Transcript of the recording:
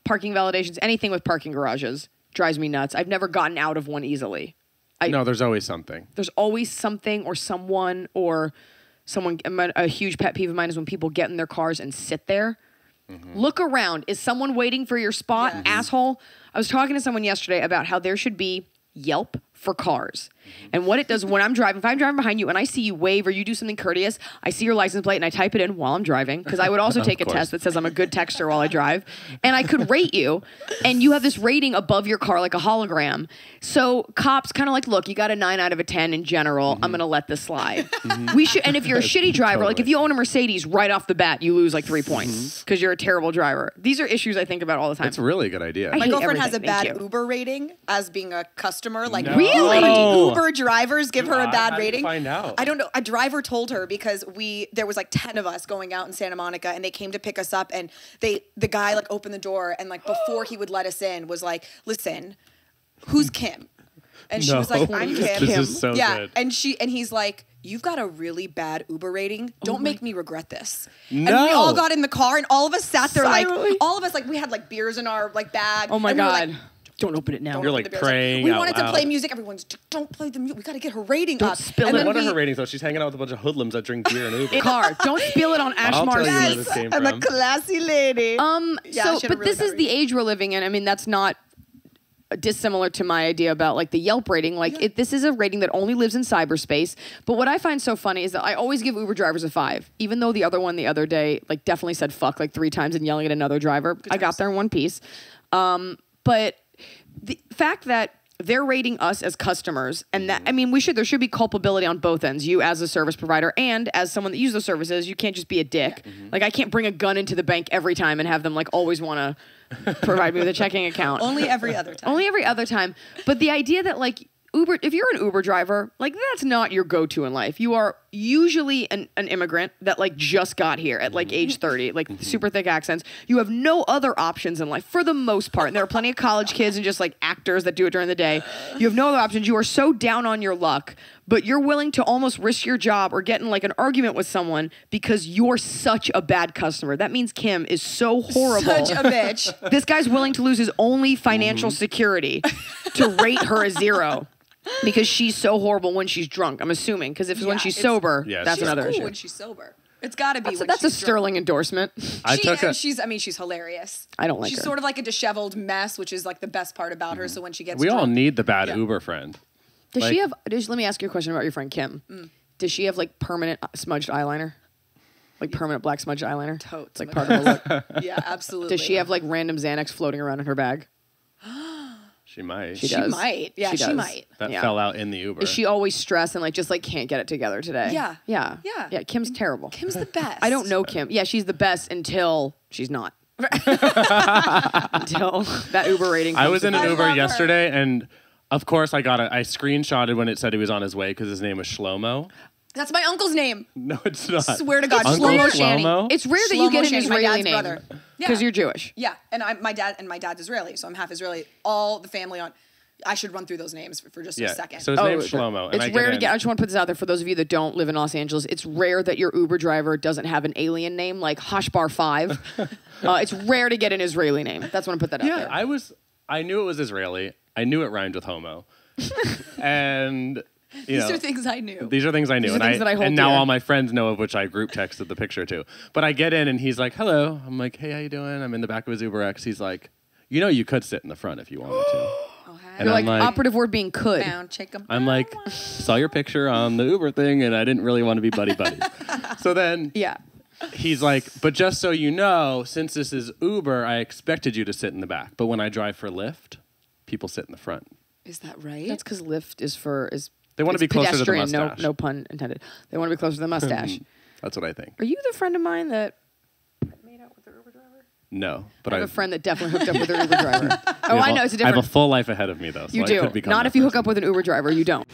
Parking validations, anything with parking garages drives me nuts. I've never gotten out of one easily. No, there's always something. There's always something or someone. A huge pet peeve of mine is when people get in their cars and sit there. Look around. Is someone waiting for your spot, asshole? I was talking to someone yesterday about how there should be Yelp for cars. And what it does when I'm driving, if I'm driving behind you and I see you wave or you do something courteous, I see your license plate and I type it in while I'm driving, because I would also take a test that says I'm a good texter while I drive. And I could rate you, and you have this rating above your car like a hologram. So cops kind of like, look, you got a 9 out of a 10 in general. I'm going to let this slide. We should, and if you're a shitty driver, like if you own a Mercedes right off the bat, you lose like 3 points because you're a terrible driver. These are issues I think about all the time. It's a really good idea. My girlfriend has a bad Uber rating as being a customer. Like, really? Uber drivers give her a bad rating. Find out. I don't know. A driver told her because there was like 10 of us going out in Santa Monica, and they came to pick us up, and the guy like opened the door, and like before he would let us in was like, "Listen, who's Kim?" And she was like, "I'm Kim." This is so good. And he's like, "You've got a really bad Uber rating. Don't make me regret this." No. And we all got in the car, and all of us sat there Silently. like, all of us like we had like beers in our like bag. Oh my and we were God. like, don't open it now. You're like praying we out wanted to loud. play music. Everyone's, don't play the music. We got to get her rating Don't up. spill And it. then What are we- her ratings though? She's hanging out with a bunch of hoodlums that drink beer and Uber. Car. Don't spill it on Ash I'll tell you where Marcy. this came I'm a from. classy lady. So, she had a but really this bad is the rating. age we're living in. I mean, that's not dissimilar to my idea about like the Yelp rating. Like this is a rating that only lives in cyberspace. But what I find so funny is that I always give Uber drivers a 5, even though the other one the other day like definitely said fuck like 3 times and yelling at another driver. I got there in one piece. But the fact that they're rating us as customers, and that, I mean, there should be culpability on both ends. You as a service provider and as someone that uses those services, you can't just be a dick. Like I can't bring a gun into the bank every time and have them like always want to provide me with a checking account. Only every other time. Only every other time. But the idea that like Uber, if you're an Uber driver, like that's not your go-to in life. You are usually an immigrant that like just got here at like age 30, like super thick accents. You have no other options in life for the most part. And there are plenty of college kids and just like actors that do it during the day. You have no other options. You are so down on your luck, but you're willing to almost risk your job or get in like an argument with someone because you're such a bad customer. That means Kim is so horrible. Such a bitch. This guy's willing to lose his only financial security to rate her a 0. Because she's so horrible when she's drunk, I'm assuming. Because if it's when she's sober, that's she's another cool issue. when she's sober. It's got to be when That's a she's sterling endorsement. She's hilarious. I don't like she's her. sort of like a disheveled mess, which is like the best part about her. So when she gets We all drunk, need the bad Uber friend. Does she have, let me ask you a question about your friend Kim. Does she have like permanent smudged eyeliner? Like permanent black smudged eyeliner? Totes. It's like part of the look. Yeah, absolutely. Does she have like random Xanax floating around in her bag? She might. She She does. might. Yeah, She she does. might. That Yeah. fell out in the Uber. Is she always stressed and like just like can't get it together today? Yeah. Yeah. Yeah. Yeah. Kim's terrible. Kim's the best. I don't know Kim. Yeah, she's the best until she's not. Until that Uber rating. I was in an I Uber love her. yesterday, and of course I screenshotted when it said he was on his way because his name was Shlomo. That's my uncle's name. No, it's not. Swear to God, Uncle Shlomo Shani. Shlomo? It's rare that you get an Shlomo Shani, my Israeli dad's name brother. because Yeah. you're Jewish. Yeah, and my dad's Israeli, so I'm half Israeli. All the family on. I should run through those names for just a second. So his name's Shlomo. And It's rare to get. I just want to put this out there for those of you that don't live in Los Angeles. It's rare that your Uber driver doesn't have an alien name like Hashbar 5. It's rare to get an Israeli name. That's when I put that out there. I knew it was Israeli. I knew it rhymed with homo. And These are things I knew. These are things I knew. These are things that I hold and now dear. all my friends know of which I group texted the picture to. But I get in and he's like, hello. I'm like, hey, how you doing? I'm in the back of his Uber X. He's like, you could sit in the front if you wanted to. And You're I'm like, operative word being could. I'm like, saw your picture on the Uber thing and I didn't really want to be buddy-buddy. So then he's like, but just so you know, since this is Uber, I expected you to sit in the back. But when I drive for Lyft, people sit in the front. Is that right? That's because Lyft is They want to be closer to the pedestrian, mustache. no pun intended. They want to be closer to the mustache. That's what I think. Are you the friend of mine that made out with the Uber driver? No, but I have a friend that definitely hooked up with an Uber driver. Oh, I know, it's a I have different. a full life ahead of me, though. So You I do. could become Not that if you hook person. up with an Uber driver. You don't.